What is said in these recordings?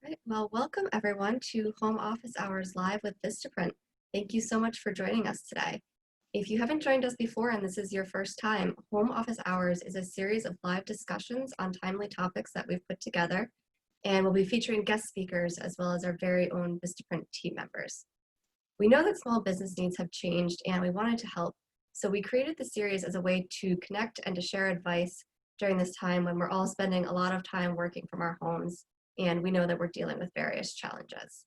Right. Well, welcome everyone to Home Office Hours Live with Vistaprint. Thank you so much for joining us today. If you haven't joined us before and this is your first time, Home Office Hours is a series of live discussions on timely topics that we've put together, and we'll be featuring guest speakers as well as our very own Vistaprint team members. We know that small business needs have changed and we wanted to help, so we created the series as a way to connect and to share advice during this time when we're all spending a lot of time working from our homes, and we know that we're dealing with various challenges.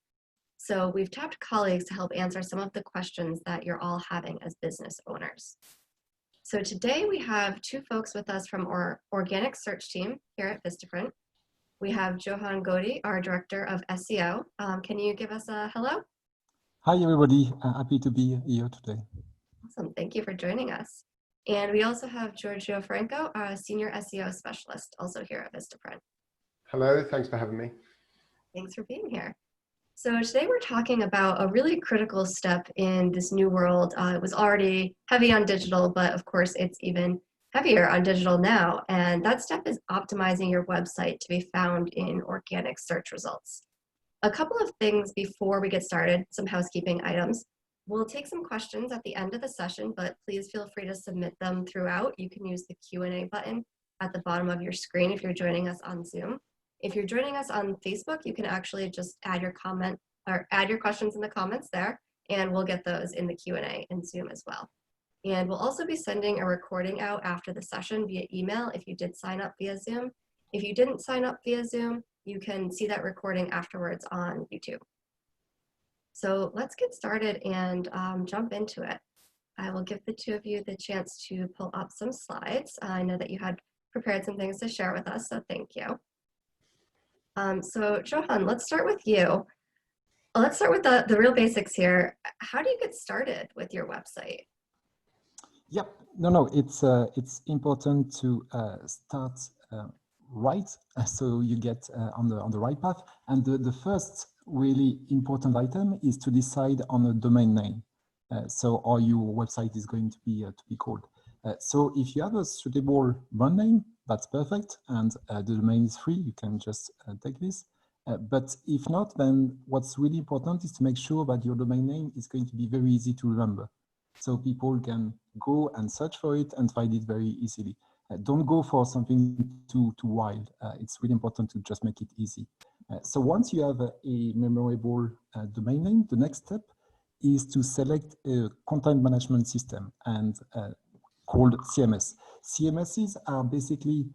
So we've tapped colleagues to help answer some of the questions that you're all having as business owners. So today we have two folks with us from our organic search team here at Vistaprint. We have Johann Godey, our Director of SEO. Can you give us a hello? Hi, everybody. Happy to be here today. Awesome. Thank you for joining us. And we also have Giorgio Franco, a Senior SEO Specialist, also here at Vistaprint. Hello, thanks for having me. Thanks for being here. So today we're talking about a really critical step in this new world. It was already heavy on digital, but of course it's even heavier on digital now. And that step is optimizing your website to be found in organic search results. A couple of things before we get started, some housekeeping items. We'll take some questions at the end of the session, but please feel free to submit them throughout. You can use the Q&A button at the bottom of your screen if you're joining us on Zoom. If you're joining us on Facebook, you can actually just add your comment or add your questions in the comments there, and we'll get those in the Q&A in Zoom as well. And we'll also be sending a recording out after the session via email if you did sign up via Zoom. If you didn't sign up via Zoom, you can see that recording afterwards on YouTube. So let's get started and jump into it. I will give the two of you the chance to pull up some slides. I know that you had prepared some things to share with us, so thank you. So Johann, let's start with you. Let's start with the real basics here. How do you get started with your website? Yep, no, it's important to start right, so you get on the right path. And the first really important item is to decide on a domain name. So how your website is going to be called. So if you have a suitable brand name, that's perfect, and the domain is free, you can just take this. But if not, then what's really important is to make sure that your domain name is going to be very easy to remember. So people can go and search for it and find it very easily. Don't go for something too wild. It's really important to just make it easy. So once you have a memorable domain name, the next step is to select a content management system and called CMS. CMSs are basically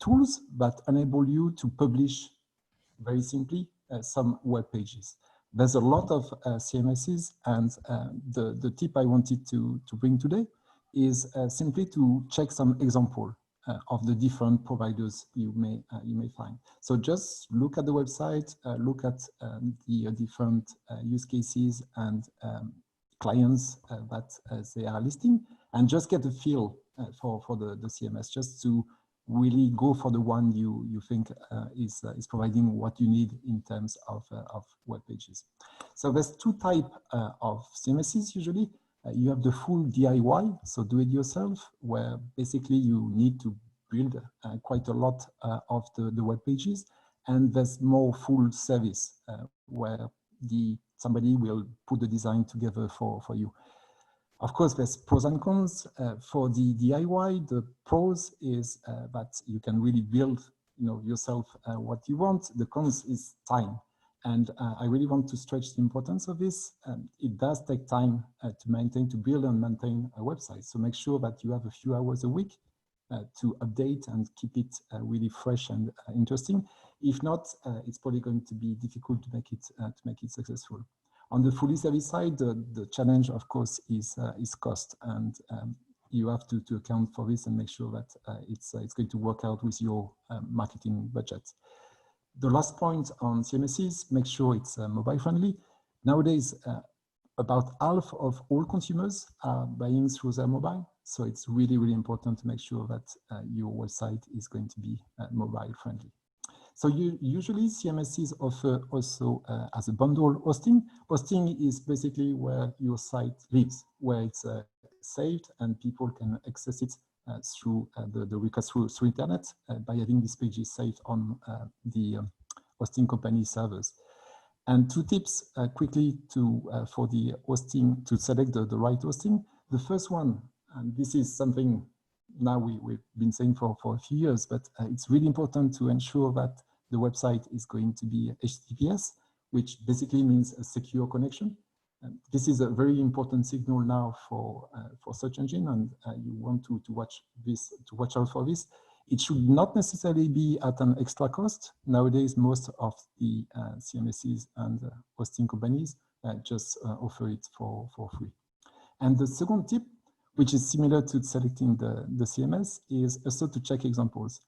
tools that enable you to publish very simply some web pages. There's a lot of CMSs, and the tip I wanted to bring today is simply to check some example of the different providers you may find. So just look at the website, look at the different use cases and clients that they are listing, and just get a feel for the CMS, just to really go for the one you think is providing what you need in terms of web pages. So there's two types of CMSs usually. You have the full DIY, so do it yourself, where basically you need to build quite a lot of the web pages, and there's more full service where somebody will put the design together for you. Of course, there's pros and cons. For the DIY, the pros is that you can really build yourself what you want. The cons is time. And I really want to stretch the importance of this. It does take time to build and maintain a website. So make sure that you have a few hours a week to update and keep it really fresh and interesting. If not, it's probably going to be difficult to make it successful. On the fully service side, the challenge, of course, is cost, and you have to account for this and make sure that it's going to work out with your marketing budget. The last point on CMSs, make sure it's mobile friendly. Nowadays, about half of all consumers are buying through their mobile, so it's really, really important to make sure that your website is going to be mobile friendly. So usually CMSs offer also as a bundle hosting. Hosting is basically where your site lives, where it's saved and people can access it through the request through internet by having these pages saved on hosting company servers. And two tips quickly for the hosting, to select the right hosting. The first one, and this is something now we've been saying for a few years, but it's really important to ensure that the website is going to be HTTPS, which basically means a secure connection. This is a very important signal now for search engine, and you want to watch out for this. It should not necessarily be at an extra cost. Nowadays, most of the CMSs and hosting companies just offer it for free. And the second tip, which is similar to selecting the CMS, is also to check examples.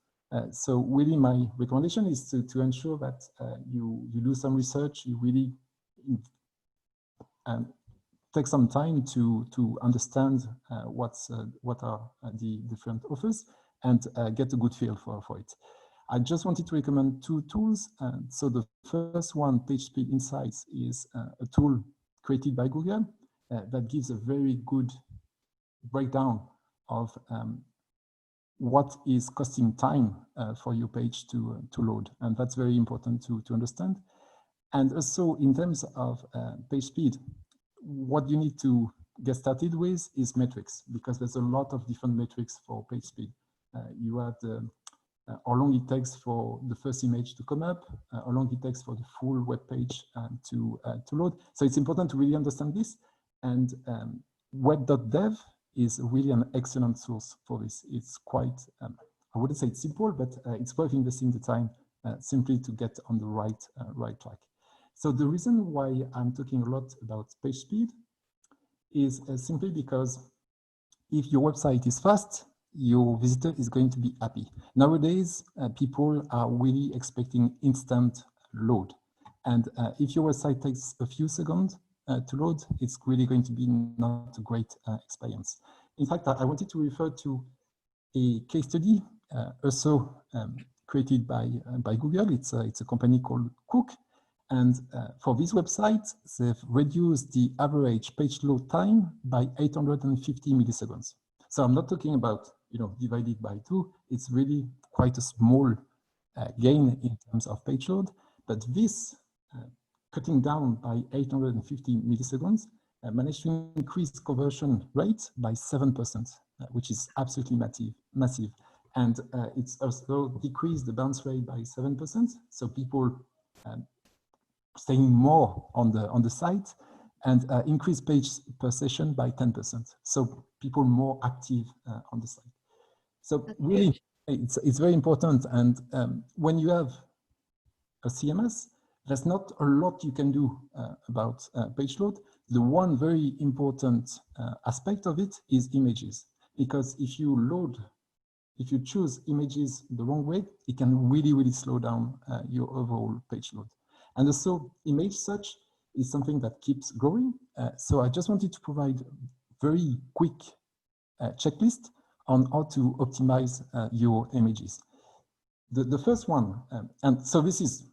So really my recommendation is to ensure that you do some research, you really take some time to understand what are the different offers and get a good feel for it. I just wanted to recommend two tools. So the first one, PageSpeed Insights, is a tool created by Google that gives a very good breakdown of what is costing time for your page to load. And that's very important to understand. And also in terms of page speed, what you need to get started with is metrics, because there's a lot of different metrics for page speed. You have how long it takes for the first image to come up, how long it takes for the full web page to load. So it's important to really understand this. And web.dev is really an excellent source for this. It's quite, I wouldn't say it's simple, but it's worth investing the time simply to get on the right track. So the reason why I'm talking a lot about page speed is simply because if your website is fast, your visitor is going to be happy. Nowadays, people are really expecting instant load. And if your website takes a few seconds to load, it's really going to be not a great experience. In fact, I wanted to refer to a case study also created by Google. It's a company called Cook. And for this website, they've reduced the average page load time by 850 milliseconds. So I'm not talking about, divided by 2. It's really quite a small gain in terms of page load. But this cutting down by 850 milliseconds managed to increase conversion rate by 7%, which is absolutely massive. And it's also decreased the bounce rate by 7%. So people staying more on the site, and increase page per session by 10%. So people more active on the site. So really, it's very important. And when you have a CMS, there's not a lot you can do about page load. The one very important aspect of it is images, because if you choose images the wrong way, it can really slow down your overall page load. And also, image search is something that keeps growing. So I just wanted to provide very quick checklist on how to optimize your images. The first one, and so this is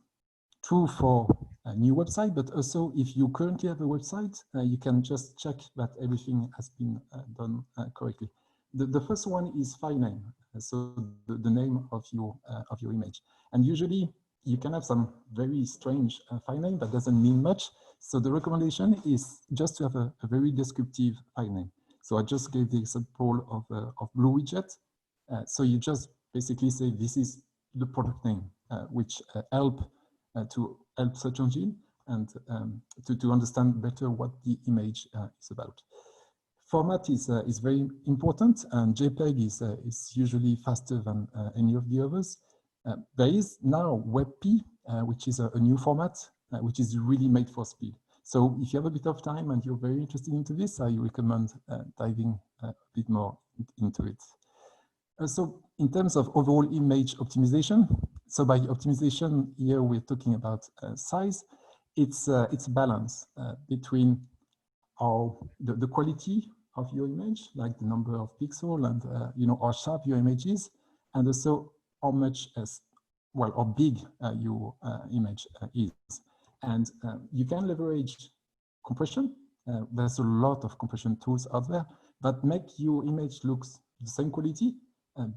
true for a new website, but also if you currently have a website, you can just check that everything has been done correctly. The first one is file name, so the name of your image. And usually you can have some very strange file name that doesn't mean much. So the recommendation is just to have a very descriptive file name. So I just gave the example of Blue Widget. So you just basically say this is the product name, which help search engine and to understand better what the image is about. Format is very important, and JPEG is usually faster than any of the others. There is now WebP, which is a new format, which is really made for speed. So if you have a bit of time and you're very interested into this, I recommend diving a bit more into it. So in terms of overall image optimization, so by optimization here we're talking about size. It's a balance between the quality of your image, like the number of pixels and how sharp your image is, and also how much how big your image is. And you can leverage compression. There's a lot of compression tools out there that make your image look the same quality,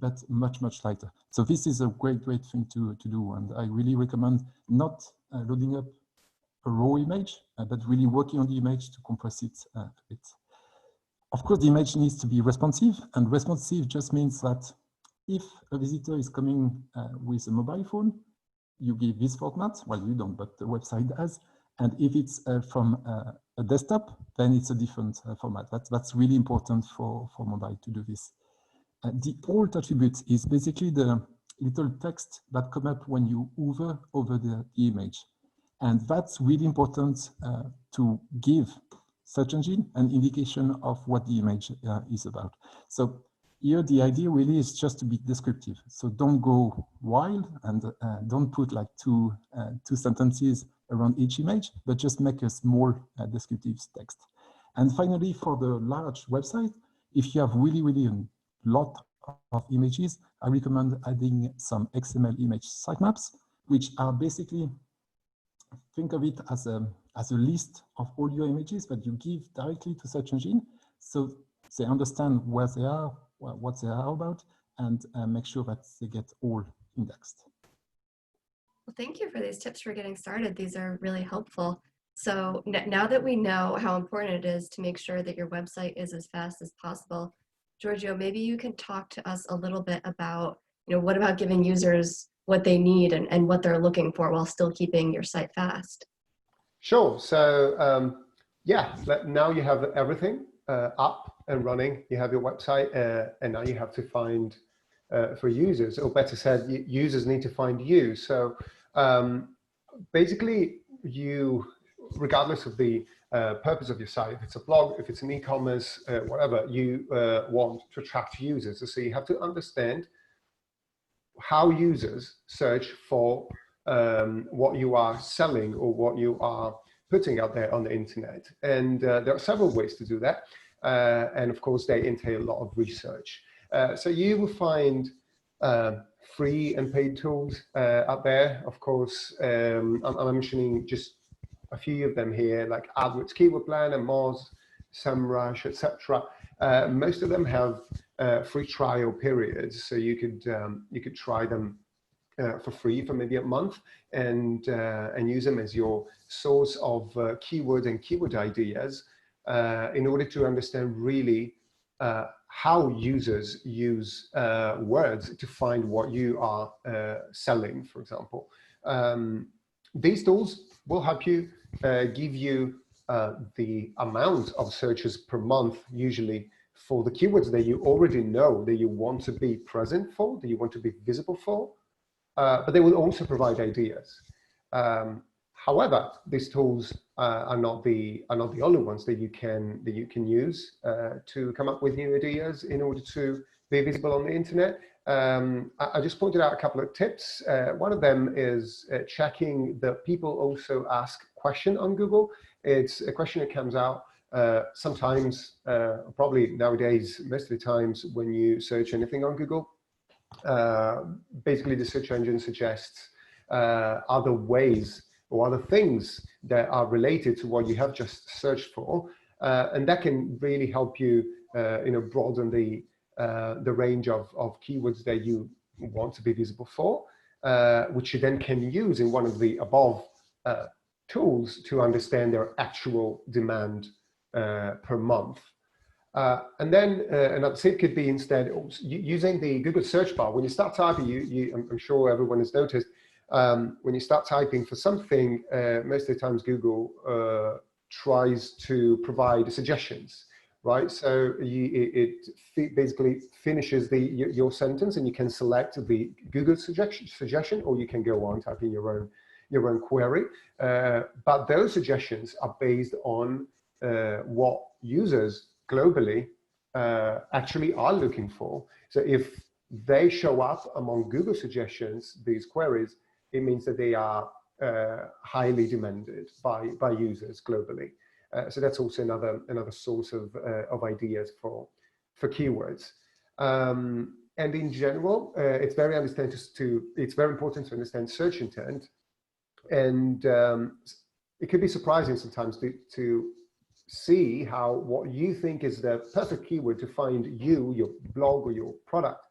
but much, much lighter. So this is a great, great thing to do. And I really recommend not loading up a raw image, but really working on the image to compress it a bit. Of course, the image needs to be responsive, and responsive just means that if a visitor is coming with a mobile phone, you give this format. Well, you don't, but the website does. And if it's from a desktop, then it's a different format. That's really important for mobile to do this. The alt attribute is basically the little text that come up when you hover over the image. And that's really important to give search engine an indication of what the image is about. So here the idea really is just to be descriptive. So don't go wild and don't put like two sentences around each image, but just make a small descriptive text. And finally, for the large website, if you have really a lot of images, I recommend adding some XML image sitemaps, which are basically, think of it as a list of all your images that you give directly to search engine, so they understand where they are, what they are about, and make sure that they get all indexed. Well, thank you for these tips for getting started. These are really helpful. So now that we know how important it is to make sure that your website is as fast as possible, Giorgio, maybe you can talk to us a little bit about, what about giving users what they need and what they're looking for while still keeping your site fast? Sure. So yeah, now you have everything up and running. You have your website, and now you have to find for users, or better said, users need to find you. So basically, regardless of the purpose of your site, if it's a blog, if it's an e-commerce, whatever, you want to attract users. So you have to understand how users search for what you are selling or what you are putting out there on the internet. And there are several ways to do that. And of course, they entail a lot of research. So you will find free and paid tools out there. Of course, I'm mentioning just a few of them here, like AdWords Keyword Planner, Moz, SEMrush, etc. Most of them have free trial periods, so you could try them for free for maybe a month and use them as your source of keywords and keyword ideas in order to understand really how users use words to find what you are selling, for example. These tools will help you give you the amount of searches per month, usually for the keywords that you already know that you want to be present for, that you want to be visible for, but they will also provide ideas. However, these tools are not the only ones that you can use to come up with new ideas in order to be visible on the internet. I just pointed out a couple of tips. One of them is checking that people also ask question on Google. It's a question that comes out sometimes, probably nowadays, most of the times when you search anything on Google. Basically, the search engine suggests other ways or other things that are related to what you have just searched for, and that can really help you, broaden the range of keywords that you want to be visible for, which you then can use in one of the above tools to understand their actual demand per month. And then another tip could be instead using the Google search bar. When you start typing, I'm sure everyone has noticed, when you start typing for something, most of the times Google tries to provide suggestions, right? So it basically finishes your sentence, and you can select the Google suggestion, or you can go on typing your own query. But those suggestions are based on what users globally actually are looking for. So if they show up among Google suggestions, these queries, it means that they are highly demanded by users globally. So that's also another source of ideas for keywords. And in general, it's very important to understand search intent, and it could be surprising sometimes to see how what you think is the perfect keyword to find your blog or your product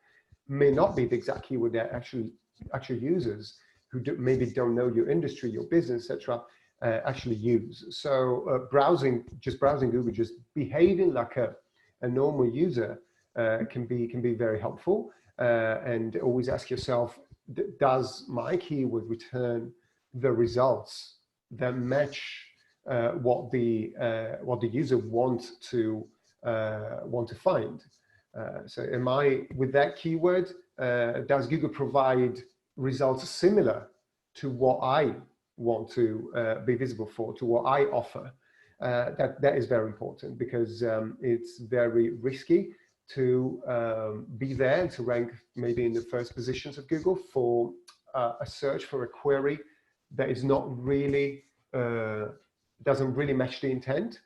may not be the exact keyword that actual users who maybe don't know your industry, your business, etc., actually use. So just browsing Google, just behaving like a normal user can be very helpful. And always ask yourself, does my keyword return the results that match what the user wants to find? So am I, with that keyword, does Google provide results similar to what I want to be visible for, to what I offer? That is very important, because it's very risky to be there and to rank maybe in the first positions of Google for a search for a query that is not really, doesn't really match the intent,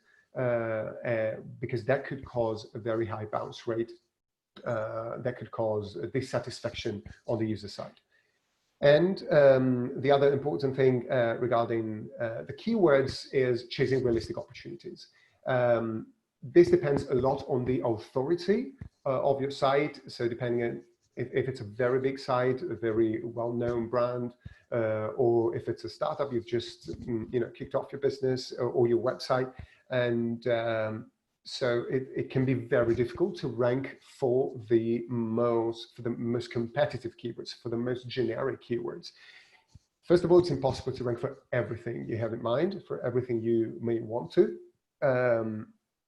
because that could cause a very high bounce rate, that could cause a dissatisfaction on the user side. And the other important thing regarding the keywords is chasing realistic opportunities. This depends a lot on the authority of your site. So depending on if it's a very big site, a very well-known brand, or if it's a startup, you've just kicked off your business or your website, and so it can be very difficult to rank for the most competitive keywords, for the most generic keywords. First of all, it's impossible to rank for everything you have in mind, for everything you may want to.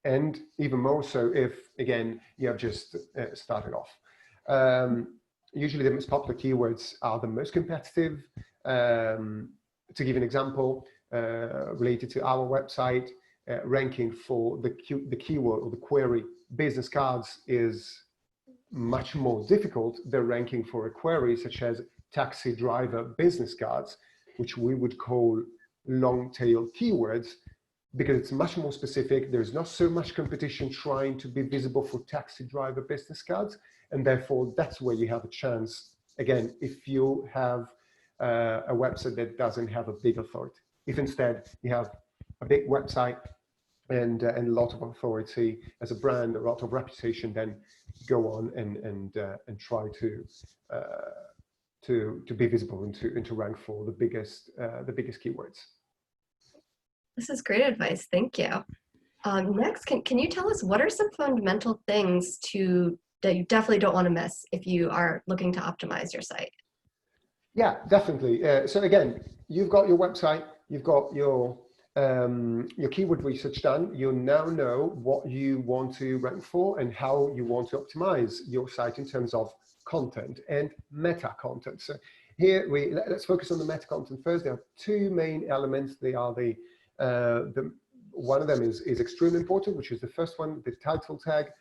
And even more so if, again, you have just started off. Usually the most popular keywords are the most competitive. To give an example, related to our website, ranking for the keyword or the query business cards is much more difficult than ranking for a query such as taxi driver business cards, which we would call long tail keywords, because it's much more specific. There's not so much competition trying to be visible for taxi driver business cards. And therefore, that's where you have a chance, again, if you have a website that doesn't have a big authority. If instead you have a big website and a lot of authority as a brand, a lot of reputation, then go on and try to be visible and to rank for the biggest keywords. This is great advice. Thank you. Next, can you tell us what are some fundamental things that you definitely don't want to miss if you are looking to optimize your site? Yeah, definitely. So again, you've got your website, you've got your keyword research done. You now know what you want to rank for and how you want to optimize your site in terms of content and meta content. So here let's focus on the meta content first. There are two main elements. They are one of them is extremely important, which is the first one, the title tag.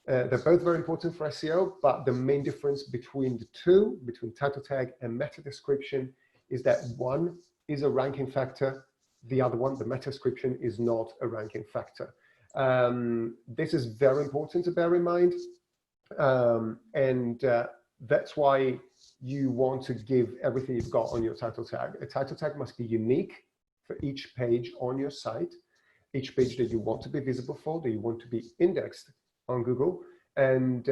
They're both very important for SEO, but the main difference between the two, between title tag and meta description, is that one is a ranking factor. The other one, the meta description, is not a ranking factor. This is very important to bear in mind. That's why you want to give everything you've got on your title tag. A title tag must be unique for each page on your site, each page that you want to be visible for, that you want to be indexed on Google, and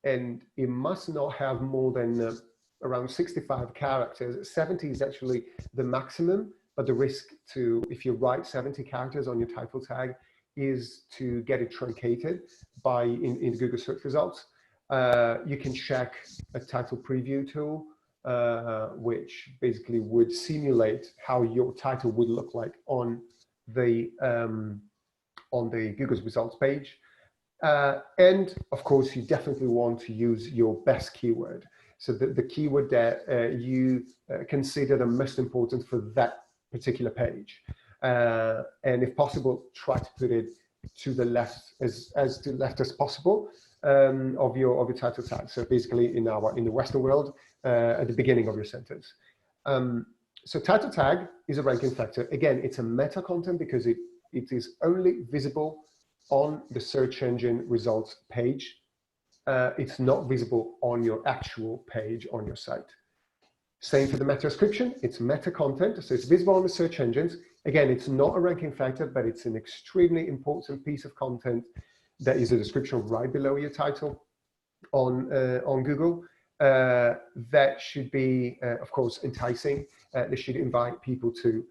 it must not have more than around 65 characters. 70 is actually the maximum, but the risk if you write 70 characters on your title tag is to get it truncated in Google search results. You can check a title preview tool, which basically would simulate how your title would look like on the Google's results page. And of course, you definitely want to use your best keyword. So the keyword that you consider the most important for that particular page. And if possible, try to put it to the left, as to the left as possible of your title tag. So basically in the Western world, at the beginning of your sentence. So title tag is a ranking factor. Again, it's a meta content because it is only visible on the search engine results page. It's not visible on your actual page on your site. Same for the meta description. It's meta content, so it's visible on the search engines. Again, it's not a ranking factor, but it's an extremely important piece of content that is a description right below your title. on Google. That should be, of course, enticing. They should invite people to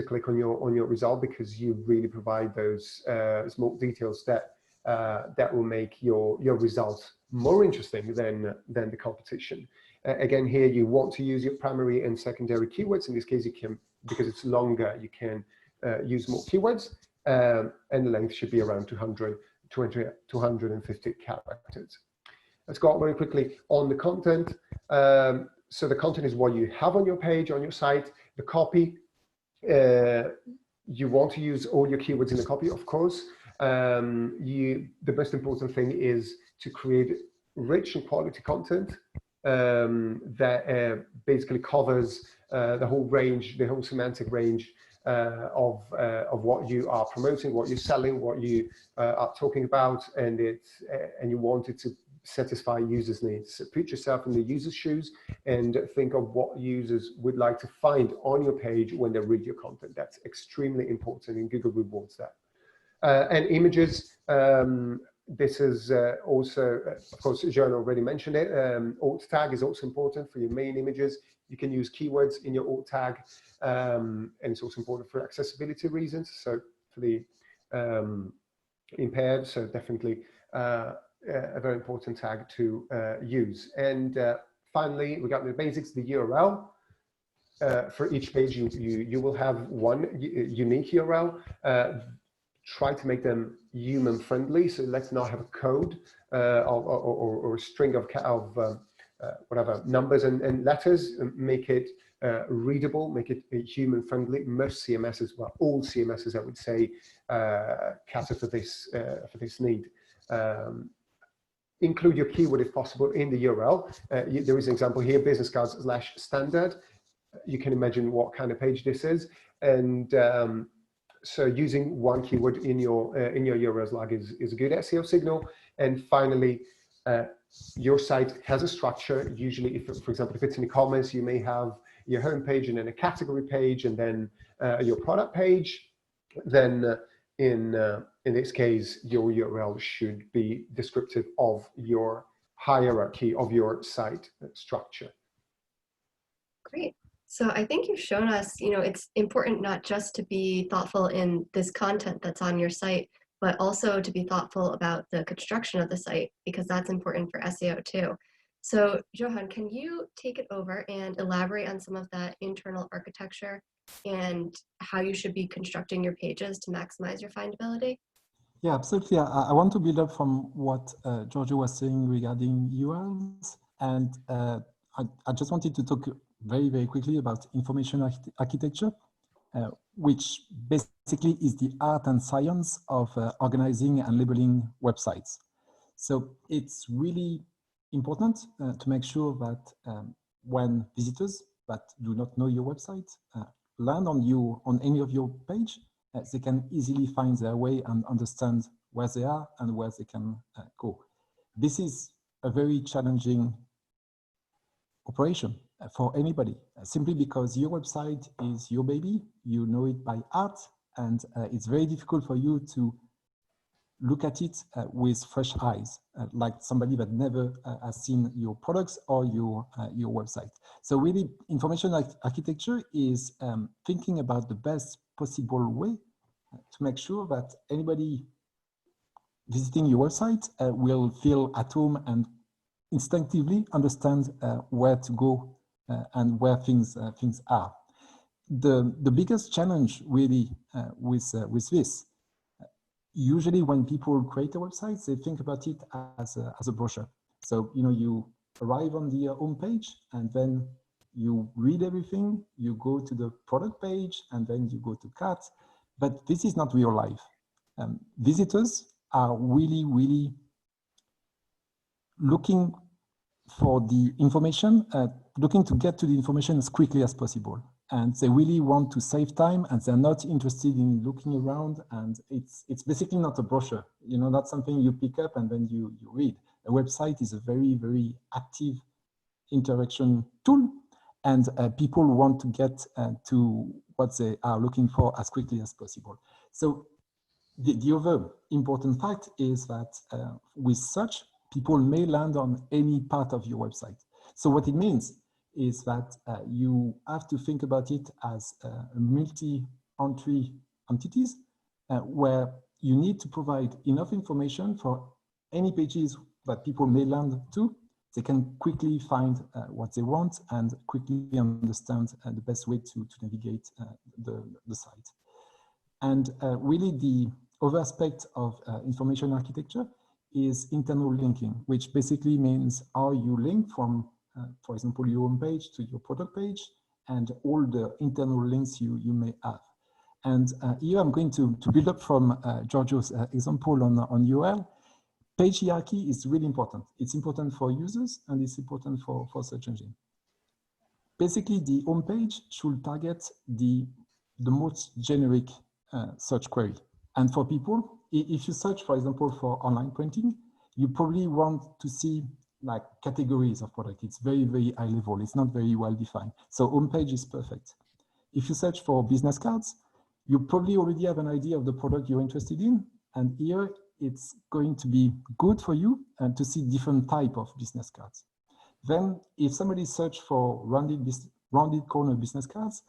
click on your result, because you really provide those small details that will make your result more interesting than the competition. Again, here you want to use your primary and secondary keywords. In this case, you can, because it's longer, you can use more keywords, and the length should be around 250 characters. Let's go very quickly on the content. So the content is what you have on your page, on your site. The copy, you want to use all your keywords in the copy, of course. The most important thing is to create rich and quality content that basically covers the whole range, the whole semantic range of what you are promoting, what you're selling, what you are talking about, and you want it to satisfy users' needs. So put yourself in the user's shoes and think of what users would like to find on your page when they read your content. That's extremely important, and Google rewards that. And images, this is also, of course, Johann already mentioned it. Alt tag is also important for your main images. You can use keywords in your alt tag, and it's also important for accessibility reasons. So for the impaired, so definitely a very important tag to use. And finally, we got the basics, the URL. For each page, you will have one unique URL. Try to make them human friendly. So let's not have a code or a string of whatever numbers and letters. Make it readable, make it human friendly. Most CMSs, well, all CMSs, I would say, cater for this need. Include your keyword if possible in the URL. There is an example here, business cards / standard. You can imagine what kind of page this is, and so using one keyword in your URL slug is a good SEO signal. And finally, your site has a structure. Usually, if, for example, if it's an e-commerce, you may have your home page and then a category page and then your product page. Then in this case, your URL should be descriptive of your hierarchy of your site structure. Great. So I think you've shown us, it's important not just to be thoughtful in this content that's on your site, but also to be thoughtful about the construction of the site, because that's important for SEO too. So Johann, can you take it over and elaborate on some of that internal architecture and how you should be constructing your pages to maximize your findability? Yeah, absolutely. I want to build up from what Giorgio was saying regarding URLs, and I just wanted to talk very, very quickly about information architecture, which basically is the art and science of organizing and labeling websites. So it's really important to make sure that when visitors that do not know your website land on any of your page, they can easily find their way and understand where they are and where they can go. This is a very challenging operation for anybody, simply because your website is your baby, you know it by heart, and it's very difficult for you to look at it with fresh eyes, like somebody that never has seen your products or your website. So really, information architecture is thinking about the best possible way to make sure that anybody visiting your website will feel at home and instinctively understand where to go and where things are. The biggest challenge really with this, usually when people create a website, they think about it as a brochure. So you arrive on the home page and then you read everything, you go to the product page, and then you go to cart. But this is not real life. Visitors are really, really looking for the information, looking to get to the information as quickly as possible. And they really want to save time, and they're not interested in looking around. And it's basically not a brochure, not something you pick up and then you read. A website is a very, very active interaction tool, and people want to get to what they are looking for as quickly as possible. So the other important fact is that with such, people may land on any part of your website. So what it means is that you have to think about it as multi-entry entities where you need to provide enough information for any pages that people may land to. They can quickly find what they want and quickly understand the best way to navigate the site. And really the other aspect of information architecture is internal linking, which basically means how you link from, for example, your home page to your product page and all the internal links you may have. And here I'm going to build up from Giorgio's example on URL. Page hierarchy is really important. It's important for users and it's important for search engine. Basically, the home page should target the most generic search query. And for people, if you search, for example, for online printing, you probably want to see like categories of product. It's very, very high level. It's not very well defined. So homepage is perfect. If you search for business cards, you probably already have an idea of the product you're interested in. And here it's going to be good for you to see different type of business cards. Then if somebody search for rounded corner business cards,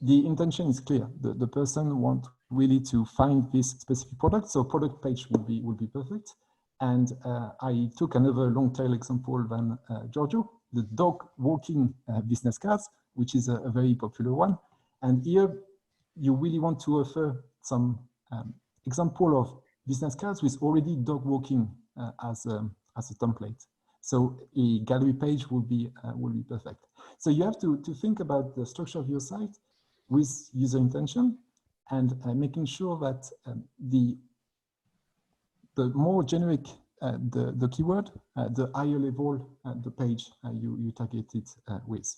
the intention is clear. The person wants really to find this specific product, so product page will be perfect. And I took another long tail example than Giorgio, the dog walking business cards, which is a very popular one. And here you really want to offer some example of business cards with already dog walking as a template. So a gallery page will be perfect. So you have to think about the structure of your site with user intention and making sure that the more generic the keyword, the higher level the page you target it with.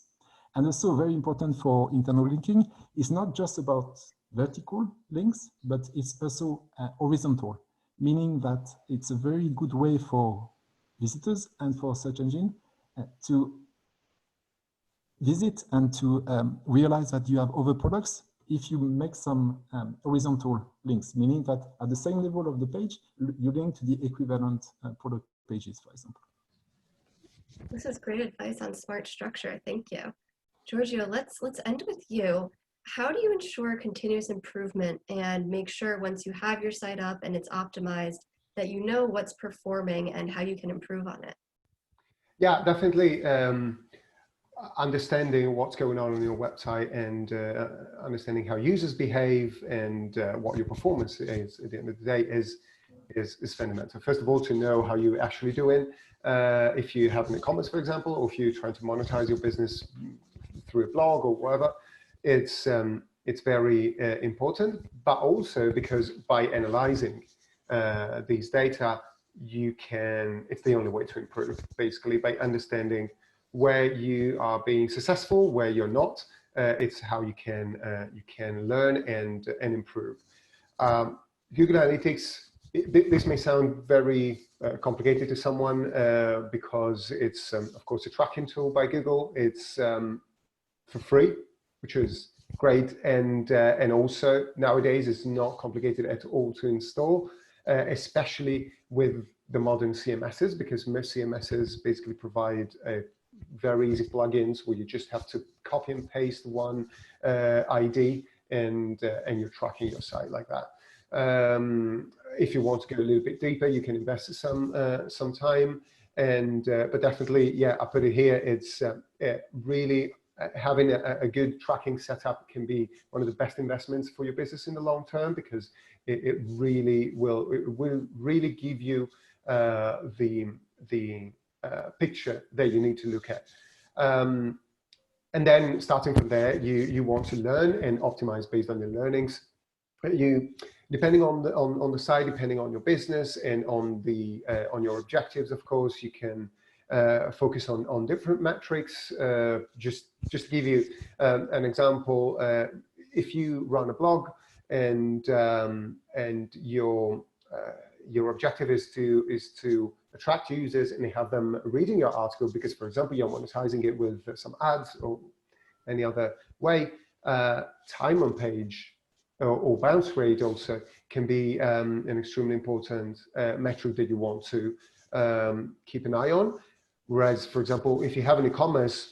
And also very important for internal linking is not just about vertical links, but it's also horizontal, meaning that it's a very good way for visitors and for search engine to visit and to realize that you have other products if you make some horizontal links, meaning that at the same level of the page, you link to the equivalent product pages, for example. This is great advice on smart structure. Thank you. Giorgio, let's end with you. How do you ensure continuous improvement and make sure once you have your site up and it's optimized that you know what's performing and how you can improve on it? Yeah, definitely. Understanding what's going on your website and understanding how users behave and what your performance is at the end of the day is fundamental. First of all, to know how you're actually doing. If you have an e-commerce, for example, or if you're trying to monetize your business through a blog or whatever, it's very important. But also because by analyzing these data, it's the only way to improve, basically, by understanding where you are being successful, where you're not. It's how you can learn and improve. Google Analytics, this may sound very complicated to someone because it's of course a tracking tool by Google. It's for free, which is great, and also nowadays it's not complicated at all to install, especially with the modern CMSs, because most CMSs basically provide very easy plugins where you just have to copy and paste one ID and you're tracking your site like that. If you want to go a little bit deeper, you can invest some time, and but definitely, yeah, I put it here. It's really having a good tracking setup can be one of the best investments for your business in the long term, because it will really give you the picture that you need to look at. And then starting from there, you want to learn and optimize based on your learnings. Depending on the site, depending on your business and on your objectives, of course, you can focus on different metrics. Just to give you an example, if you run a blog and your objective is to attract users and have them reading your article because, for example, you're monetizing it with some ads or any other way, time on page or bounce rate also can be an extremely important metric that you want to keep an eye on. Whereas, for example, if you have an e-commerce,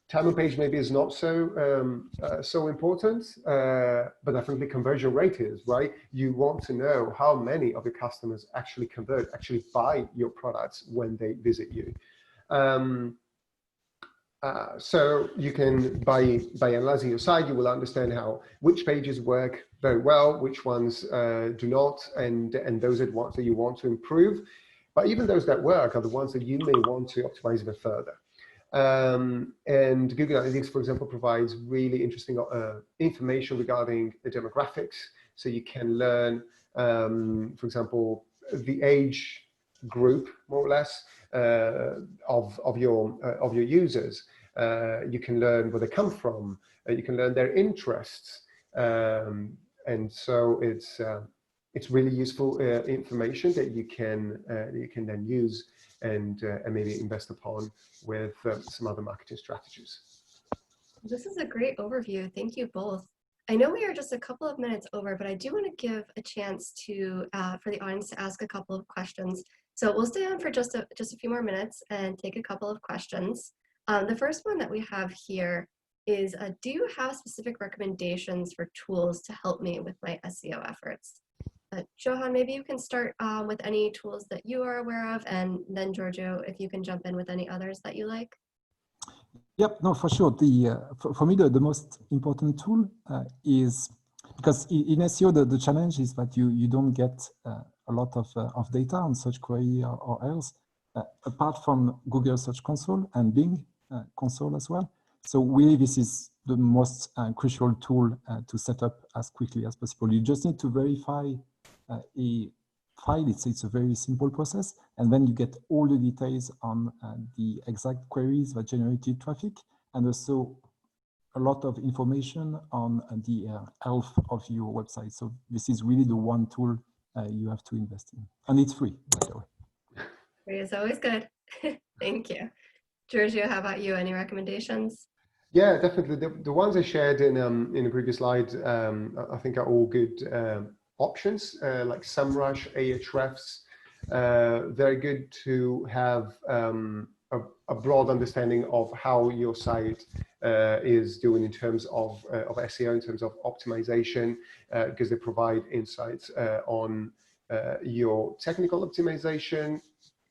time on page maybe is not so important, but definitely conversion rate is, right? You want to know how many of your customers actually convert, actually buy your products when they visit you. So you can, by analyzing your site, you will understand which pages work very well, which ones do not, and those are the ones that you want to improve. But even those that work are the ones that you may want to optimize even further. And Google Analytics, for example, provides really interesting information regarding the demographics. So you can learn, for example, the age group, more or less, of your users. You can learn where they come from. You can learn their interests, and so it's really useful information that you can then use and maybe invest upon with some other marketing strategies. This is a great overview. Thank you both. I know we are just a couple of minutes over, but I do want to give a chance to for the audience to ask a couple of questions. So we'll stay on for just a few more minutes and take a couple of questions. The first one that we have here is, do you have specific recommendations for tools to help me with my SEO efforts? Johann, maybe you can start with any tools that you are aware of, and then Giorgio, if you can jump in with any others that you like. Yep, no, for sure. For me, the most important tool is, because in SEO, the challenge is that you don't get a lot of data on search query or else, apart from Google Search Console and Bing Console as well. So really, this is the most crucial tool to set up as quickly as possible. You just need to verify a file. It's a very simple process, and then you get all the details on the exact queries that generated traffic, and also a lot of information on the health of your website. So this is really the one tool you have to invest in, and it's free, by the way. Free is always good. Thank you. Giorgio, how about you? Any recommendations? Yeah, definitely. The ones I shared in the previous slide, I think are all good options, like SEMrush, Ahrefs. Very good to have a broad understanding of how your site is doing in terms of SEO, in terms of optimization, because they provide insights on your technical optimization,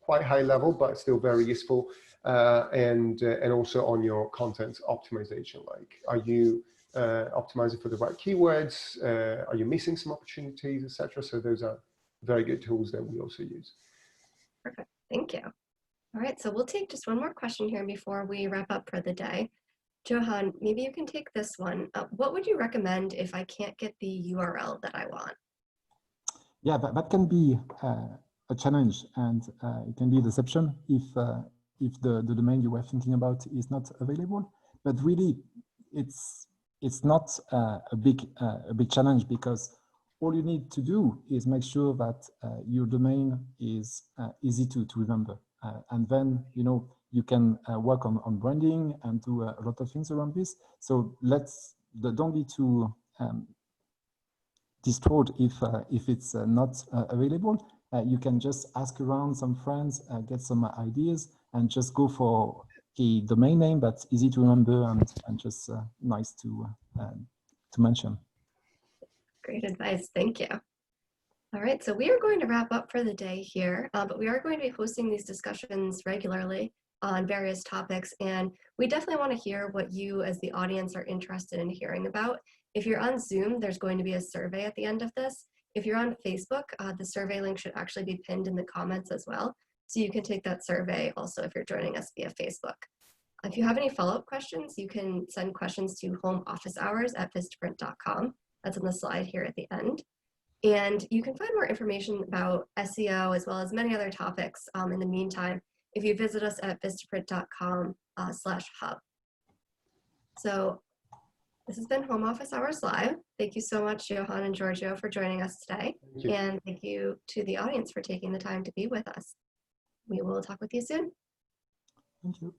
quite high level, but still very useful, and also on your content optimization. Like, are you optimizing for the right keywords? Are you missing some opportunities, etc.? So those are very good tools that we also use. Perfect. Thank you. All right, so we'll take just one more question here before we wrap up for the day. Johann, maybe you can take this one. What would you recommend if I can't get the URL that I want? Yeah, that can be a challenge, and it can be a deception if the domain you were thinking about is not available. But really, it's not a big challenge, because all you need to do is make sure that your domain is easy to remember, and then you can work on branding and do a lot of things around this. So don't be too distraught if it's not available. You can just ask around some friends, get some ideas, and just go for a domain name that's easy to remember and just nice to mention. Great advice. Thank you. All right, so we are going to wrap up for the day here, but we are going to be hosting these discussions regularly on various topics, and we definitely want to hear what you as the audience are interested in hearing about. If you're on Zoom, there's going to be a survey at the end of this. If you're on Facebook, the survey link should actually be pinned in the comments as well, so you can take that survey also if you're joining us via Facebook. If you have any follow-up questions, you can send questions to homeofficehours@vistaprint.com. That's on the slide here at the end. And you can find more information about SEO as well as many other topics in the meantime if you visit us at vistaprint.com/hub. So this has been Home Office Hours Live. Thank you so much, Johann and Giorgio, for joining us today. Thank you. And thank you to the audience for taking the time to be with us. We will talk with you soon. Thank you.